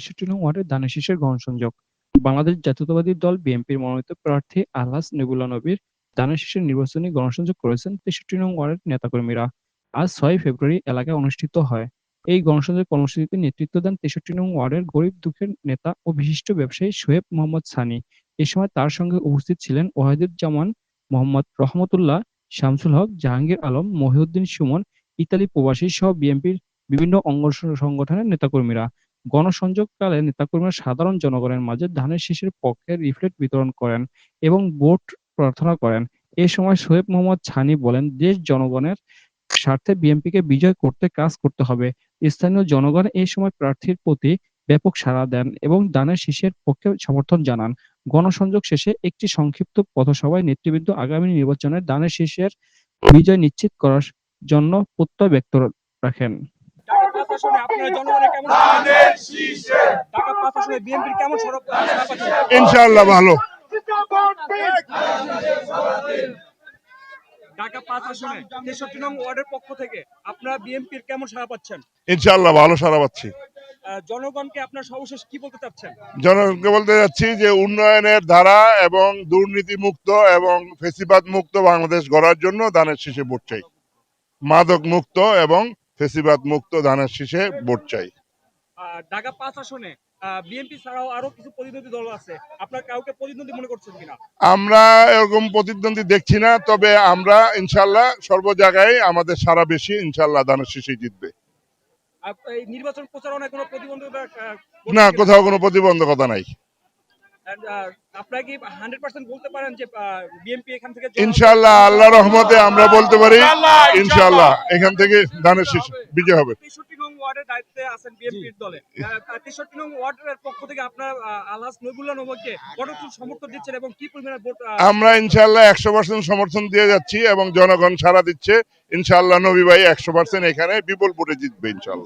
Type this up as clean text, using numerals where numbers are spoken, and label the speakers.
Speaker 1: ৬৩ নং ওয়ার্ডের ধানের শীষের গণসংযোগ। বাংলাদেশ জাতীয়তাবাদী দল বিএনপির মনোনীত প্রার্থী আলহাজ নেবুল্লাহ নবীর ধানের শীষের নির্বাচনী গণসংযোগ করেছেন ৬৩ নং ওয়ার্ডের নেতাকর্মীরা। আজ ৬ ফেব্রুয়ারি এলাকায় অনুষ্ঠিত হয়। এই গণসংযোগ কর্মসূচিতে নেতৃত্ব দেন ৬৩ নং ওয়ার্ডের গরিব দুঃখের নেতা ও বিশিষ্ট ব্যবসায়ী শোয়েব মোহাম্মদ সানি। এ সময় তার সঙ্গে উপস্থিত ছিলেন ওয়াহিদুজ্জামান, মোহাম্মদ রহমতুল্লাহ, শামসুল হক, জাহাঙ্গীর আলম, মহিউদ্দিন সুমন, ইতালি প্রবাসী সহ বিএনপির বিভিন্ন অঙ্গ সংগঠনের নেতাকর্মীরা। গণসংযোগকালে নেতাকর্মীরা সাধারণ জনগণের মাঝে ধানের শীষের পক্ষে লিফলেট বিতরণ করেন এবং ভোট প্রার্থনা করেন। এ সময় শোয়েব মোহাম্মদ ছানি বলেন, দেশ জনগণের স্বার্থে বিএনপিকে বিজয় করতে কাজ করতে হবে। স্থানীয় জনগণ এই সময় প্রার্থীর প্রতি ব্যাপক সাড়া দেন এবং ধানের শীষের পক্ষে সমর্থন জানান। গণসংযোগ শেষে একটি সংক্ষিপ্ত পথসভায় নেতৃবৃন্দ আগামী নির্বাচনে ধানের শীষের বিজয় নিশ্চিত করার জন্য প্রত্যয় ব্যক্ত রাখেন।
Speaker 2: ঢাকা ৫ আসনে আপনারা জনগণের কেমন ধানের শীষে ঢাকা ৫ আসনে বিএনপির কেমন সাড়া পাচ্ছেন?
Speaker 3: ইনশাআল্লাহ ভালো।
Speaker 2: ঢাকা ৫ আসনে ৬৩ নং ওয়ার্ডের পক্ষ থেকে আপনারা বিএনপির কেমন সাড়া পাচ্ছেন?
Speaker 3: ইনশাআল্লাহ ভালো সারা পাচ্ছি।
Speaker 2: জনগণকে আপনার সর্বশেষ কি বলতে চাচ্ছেন?
Speaker 3: জনগণকে বলতে যাচ্ছি যে উন্নয়নের ধারা এবং দুর্নীতি মুক্ত এবং ফেসিবাদ মুক্ত বাংলাদেশ গড়ার জন্য ধানের শীষে ভোট চাই। মাদক মুক্ত এবং ফেসিবাদ মুক্ত ধানের শীষে ভোট চাই।
Speaker 2: ঢাকা ৫ আসনে বিএনপি ছাড়াও আরো কিছু প্রতিদ্বন্দ্বী দল আছে, আপনার কাউকে প্রতিদ্বন্দ্বী মনে করছেন কিনা?
Speaker 3: আমরা এরকম প্রতিদ্বন্দ্বী দেখছি না, তবে আমরা ইনশাআল্লাহ সর্ব জায়গায় আমাদের সারা বেশি ইনশাআল্লাহ ধানের শীষে জিতবে।
Speaker 2: এই নির্বাচন প্রচারণায় কোনো প্রতিবন্ধকতা
Speaker 3: না, কোথাও কোনো প্রতিবন্ধকতা নাই।
Speaker 2: আপনারা কি 100% বলতে পারেন যে বিএনপি এখান থেকে
Speaker 3: ইনশাআল্লাহ আল্লাহর রহমতে আমরা বলতে পারি ইনশাআল্লাহ এখান থেকে ধানের শীষ বিজয় হবে।
Speaker 2: ৬৩ নং ওয়ার্ডের দায়িত্বে আছেন বিএনপির দলে। ৬৩ নং ওয়ার্ডের পক্ষ থেকে আপনারা আলহাজ নবুল্লাহ নবীকে কতটুকু সমর্থন দিচ্ছেন এবং কি পরিমাণে ভোট?
Speaker 3: আমরা ইনশাআল্লাহ 100% সমর্থন দিয়ে যাচ্ছি এবং জনগণ সাড়া দিচ্ছে। ইনশাআল্লাহ নবী ভাই 100% এখানে বিপুল ভোটে জিতবে ইনশাআল্লাহ।